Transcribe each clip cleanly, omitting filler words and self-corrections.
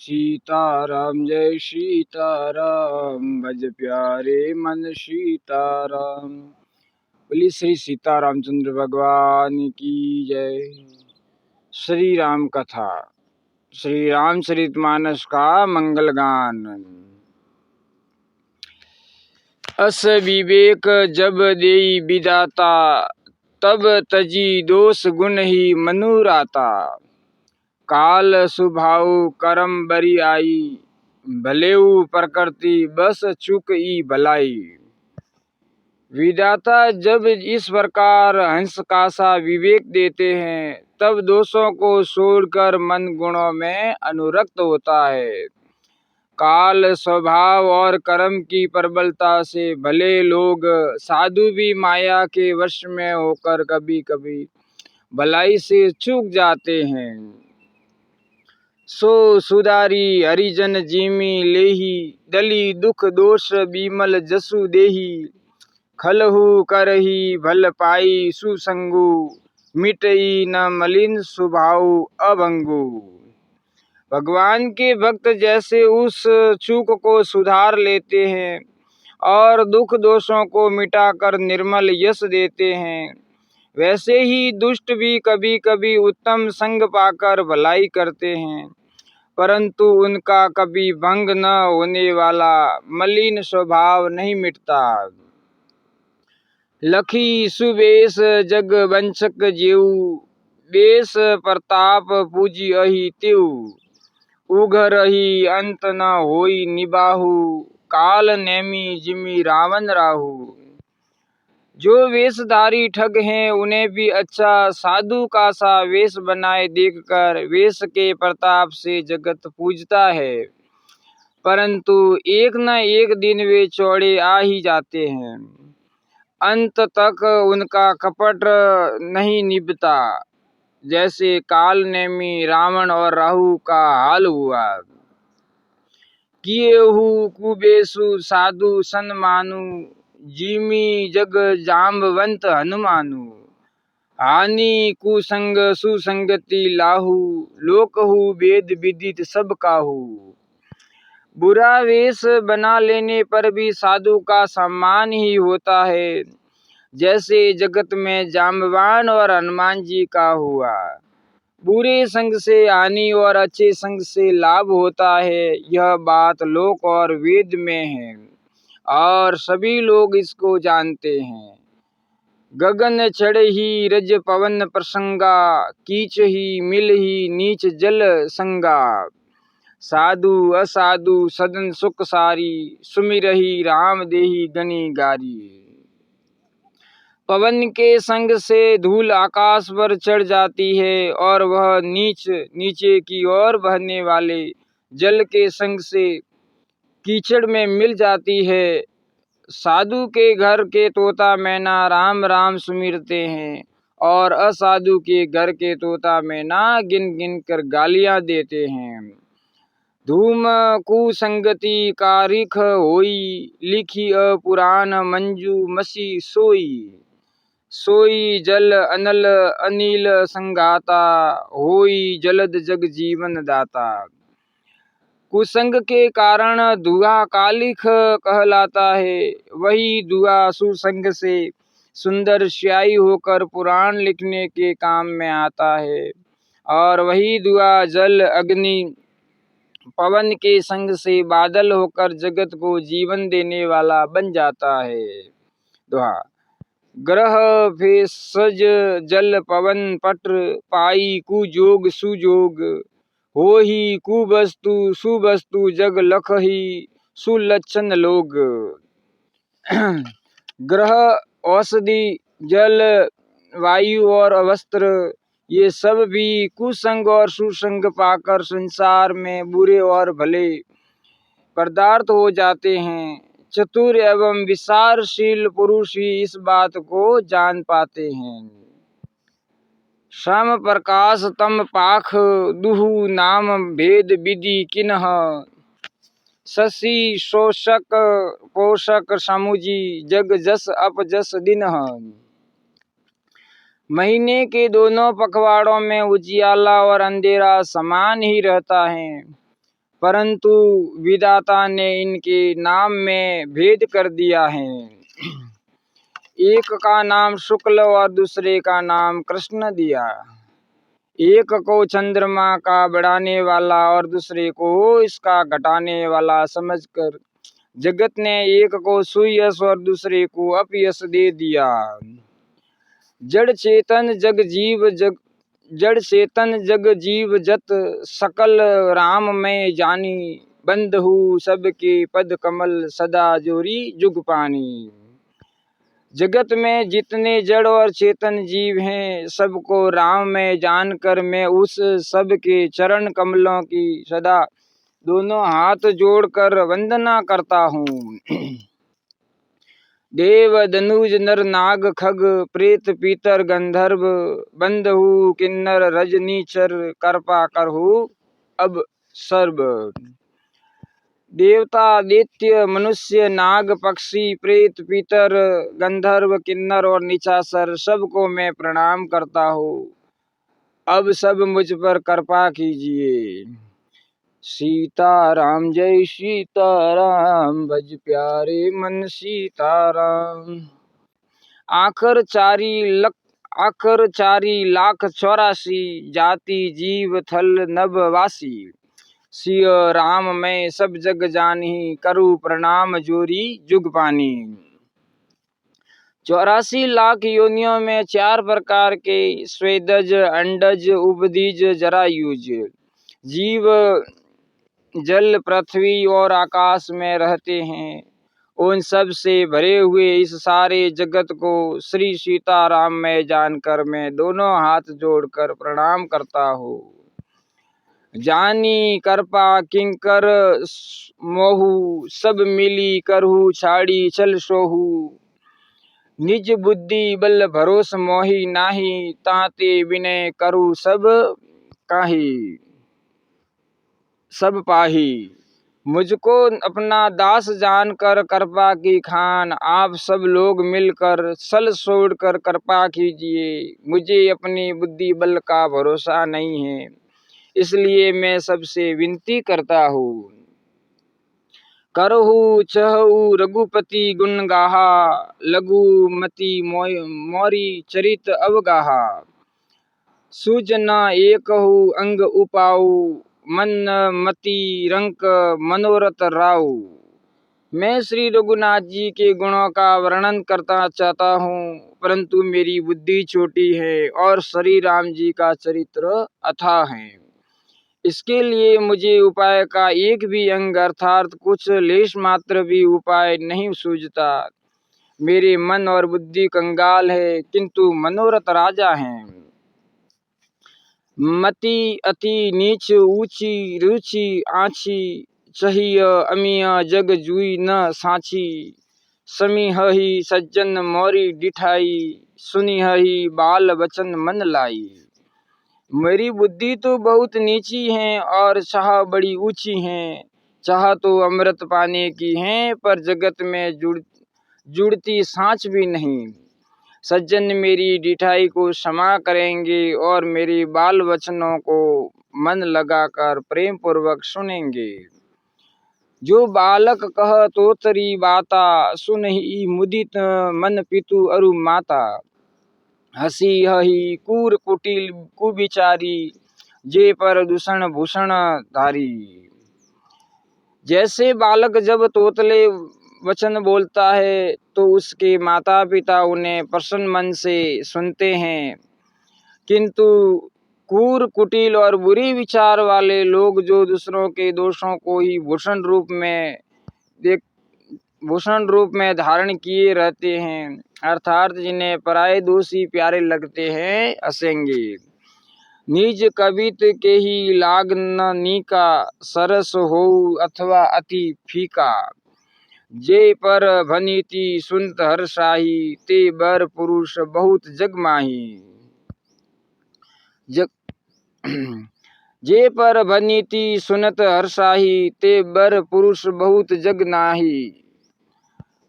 सीताराम जय सीताराम भज प्यारे मन सीताराम। बोली श्री सीतारामचंद्र भगवान की जय। श्री राम कथा, श्री रामचरितमानस का मंगल गान। अस विवेक जब देई विदाता, तब तजी दोष गुण ही मनुराता। काल सुभाव करम बरी आई, भलेऊ प्रकृति बस चुक ई भलाई। विधाता जब इस प्रकार हंस का सा विवेक देते हैं, तब दोषों को छोड़कर मन गुणों में अनुरक्त होता है। काल स्वभाव और कर्म की प्रबलता से भले लोग साधु भी माया के वश में होकर कभी कभी भलाई से चूक जाते हैं। सो सुधारी हरिजन जीमी लेही, दली दुख दोष बीमल जसु देही। खलहु करही भल पाई सुसंगु, मिटई न मलिन स्वभाव अभंगु। भगवान के भक्त जैसे उस चूक को सुधार लेते हैं और दुख दोषों को मिटाकर निर्मल यश देते हैं, वैसे ही दुष्ट भी कभी कभी उत्तम संग पाकर भलाई करते हैं, परंतु उनका कभी भंग न होने वाला मलिन स्वभाव नहीं मिटता। लखी सुबेश जग वंशक जेऊ, बेश प्रताप पूजी अहि तेऊ। उघरही अंत न होई निबाहु, काल नेमी जिमी रावण राहु। जो वेशधारी ठग हैं, उन्हें भी अच्छा साधु का सा वेश बनाए देखकर वेश के प्रताप से जगत पूजता है, परंतु एक न एक दिन वे चौड़े आ ही जाते हैं। अंत तक उनका कपट नहीं निभता, जैसे काल नेमी रावण और राहु का हाल हुआ। किएहु कुबेसु साधु सन मानु, जीमी जग जाम्बवंत हनुमानु। हानि कुसंग सुसंगति लाहु, लोकहु वेद विदित सब काहू। बुरा वेश बना लेने पर भी साधु का सम्मान ही होता है, जैसे जगत में जाम्बवान और हनुमान जी का हुआ। बुरे संग से हानि और अच्छे संग से लाभ होता है, यह बात लोक और वेद में है और सभी लोग इसको जानते हैं। गगन चढ़ ही रज पवन प्रसंगा, कीच ही मिल ही नीच जल संगा। साधु असाधु सदन सुख सारी, सुमिरही राम देही गनी गारी। पवन के संग से धूल आकाश पर चढ़ जाती है और वह नीचे की ओर बहने वाले जल के संग से कीचड़ में मिल जाती है। साधु के घर के तोता मैना राम राम सुमिरते हैं और असाधु के घर के तोता मैना गिन गिन कर गालियां देते हैं। धूम कुसंगति कारिख होई, लिखी पुराण मंजू मसी सोई। सोई जल अनल अनिल संगाता, होई जलद जग जीवन दाता। कुसंग के कारण धुआं कालिख कहलाता है, वही धुआं सुसंग से सुंदर स्याही होकर पुराण लिखने के काम में आता है, और वही धुआं जल अग्नि पवन के संग से बादल होकर जगत को जीवन देने वाला बन जाता है। दोहा। ग्रह भेषज जल पवन पट, पाई कुजोग सुजोग। होही कुवस्तु सुवस्तु जग लखही, सुलक्षण लोग। ग्रह औषधि जल वायु और वस्त्र, ये सब भी कुसंग और सुसंग पाकर संसार में बुरे और भले पदार्थ हो जाते हैं। चतुर एवं विचारशील पुरुष ही इस बात को जान पाते हैं। सम प्रकाश तम पाख, दुहु नाम भेद विधि किन्ह। शशि शोषक पोषक समुझी, जग जस अपजस दिनह। महीने के दोनों पखवाड़ों में उजियाला और अंधेरा समान ही रहता है, परंतु विधाता ने इनके नाम में भेद कर दिया है। एक का नाम शुक्ल और दूसरे का नाम कृष्ण दिया। एक को चंद्रमा का बढ़ाने वाला और दूसरे को इसका घटाने वाला समझकर जगत ने एक को सुयश और दूसरे को अपयश दे दिया। जड़ चेतन जग जीव जत सकल राम में जानी, बंधु सबके पद कमल सदा जोरी जुग पानी। जगत में जितने जड़ और चेतन जीव हैं, सबको राम में जानकर मैं उस सब के चरण कमलों की सदा दोनों हाथ जोड़कर वंदना करता हूँ। देव धनुज नर नाग खग प्रेत पीतर गंधर्व, बंधु किन्नर रजनीचर कृपा करहु अब सर्व। देवता दैत्य मनुष्य नाग पक्षी प्रेत पीतर गंधर्व किन्नर और निचासर सबको मैं प्रणाम करता हूँ। अब सब मुझ पर कृपा कीजिए। सीताराम जय सीताराम, भज प्यारे मन सीताराम। आखर 4,84,84 जाति जीव थल नभवासी, सिय राम में सब जग जानी, करु प्रणाम जोरी जुग पानी। 84 लाख योनियों में 4 प्रकार के स्वेदज अंडज उपदीज जरायुज जीव जल पृथ्वी और आकाश में रहते हैं। उन सब से भरे हुए इस सारे जगत को श्री सीताराम में जानकर मैं दोनों हाथ जोड़कर प्रणाम करता हूँ। जानी कृपा किंकर मोहु, सब मिली करहु छाड़ी चल सोहु। निज बुद्धि बल भरोस मोहि नाही, ताते विनय करु सब पाही। मुझको अपना दास जानकर कृपा की खान, आप सब लोग मिलकर सल छोड़कर कृपा कीजिए। मुझे अपनी बुद्धि बल का भरोसा नहीं है, इसलिए मैं सबसे विनती करता हूँ। करहु चहु रघुपति गुण गाहा, लघुमति मोरी चरित अवगाहा। सुजना एकहु अंग उपाऊ, मन मति रंक मनोरथ राउ। मैं श्री रघुनाथ जी के गुणों का वर्णन करना चाहता हूँ, परंतु मेरी बुद्धि छोटी है और श्री राम जी का चरित्र अथाह है। इसके लिए मुझे उपाय का एक भी अंग अर्थात कुछ लेश मात्र भी उपाय नहीं सूझता। मेरे मन और बुद्धि कंगाल है, किंतु मनोरथ राजा हैं। मति अति नीच ऊंची रुचि आछी, चाहिए अमिय जग जुई न साची। समी हही सज्जन मोरी डिठाई, सुनी हही बाल वचन मन लाई। मेरी बुद्धि तो बहुत नीची है और चाह बड़ी ऊंची है। चाह तो अमृत पाने की है, पर जगत में जुड़ती सांच भी नहीं। सज्जन मेरी डिठाई को क्षमा करेंगे और मेरी बाल वचनों को मन लगाकर प्रेम पूर्वक सुनेंगे। जो बालक कह तोतरी बाता, सुन ही मुदित मन पितु अरु माता। हसी हही कूर कुटिल कुविचारी, जे पर दूषण भूषण धारी। जैसे बालक जब तोतले वचन बोलता है तो उसके माता पिता उन्हें प्रसन्न मन से सुनते हैं, किंतु क्रूर कुटिल और बुरी विचार वाले लोग जो दूसरों के दोषों को ही भूषण रूप में धारण किए रहते हैं, अर्थात जिन्हें पराये दोषी प्यारे लगते हैं, हंसेंगे। निज कवित के ही लाग न नीका, सरस हो अथवा अति फीका। जे पर भनीति सुनत हर्षाही, ते बर पुरुष बहुत जग माही। जे पर भनीति सुनत हर्षाही, ते बर पुरुष बहुत जग नाही।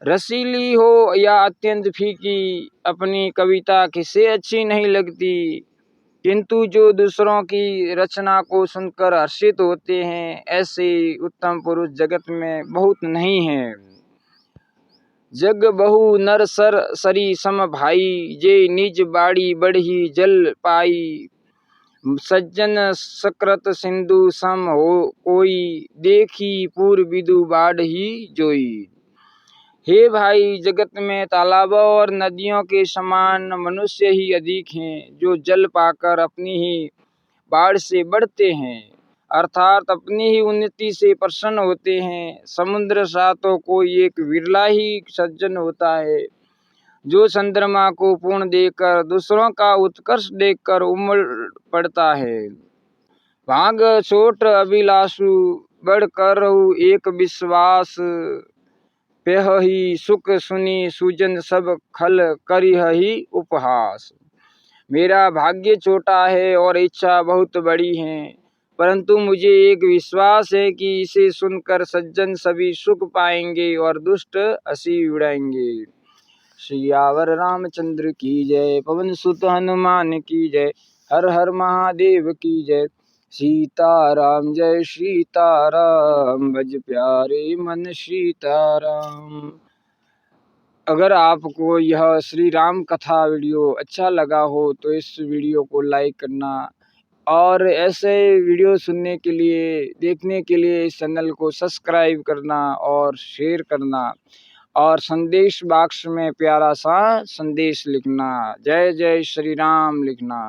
रसीली हो या अत्यंत फीकी, अपनी कविता किसे अच्छी नहीं लगती। किंतु जो दूसरों की रचना को सुनकर हर्षित होते हैं, ऐसे उत्तम पुरुष जगत में बहुत नहीं हैं। जग बहु नर सर सरी सम भाई, जे निज बाड़ी बढ़ी जल पाई। सज्जन सकृत सिंधु सम हो कोई, देखी पूर्व विदु बाढ़ी जोई। हे भाई, जगत में तालाबों और नदियों के समान मनुष्य ही अधिक हैं, जो जल पाकर अपनी ही बाढ़ से बढ़ते हैं, अर्थात अपनी ही उन्नति से प्रसन्न होते हैं। समुद्र सा तो कोई एक विरला ही सज्जन होता है, जो चंद्रमा को पूर्ण देखकर दूसरों का उत्कर्ष देखकर उमड़ पड़ता है। भाग छोट अभिलाषु बढ़ कर एक विश्वास, पेहहि सुख सुनी सुजन सब खल करिहहि उपहास। मेरा भाग्य छोटा है और इच्छा बहुत बड़ी है, परंतु मुझे एक विश्वास है कि इसे सुनकर सज्जन सभी सुख पाएंगे और दुष्ट हंसी उड़ाएंगे। सियावर रामचंद्र की जय, पवन सुत हनुमान की जय, हर हर महादेव की जय। सीताराम जय सीताराम, भज प्यारे मन सीताराम। अगर आपको यह श्री राम कथा वीडियो अच्छा लगा हो तो इस वीडियो को लाइक करना, और ऐसे वीडियो सुनने के लिए, देखने के लिए इस चैनल को सब्सक्राइब करना और शेयर करना, और संदेश बॉक्स में प्यारा सा संदेश लिखना, जय जय श्री राम लिखना।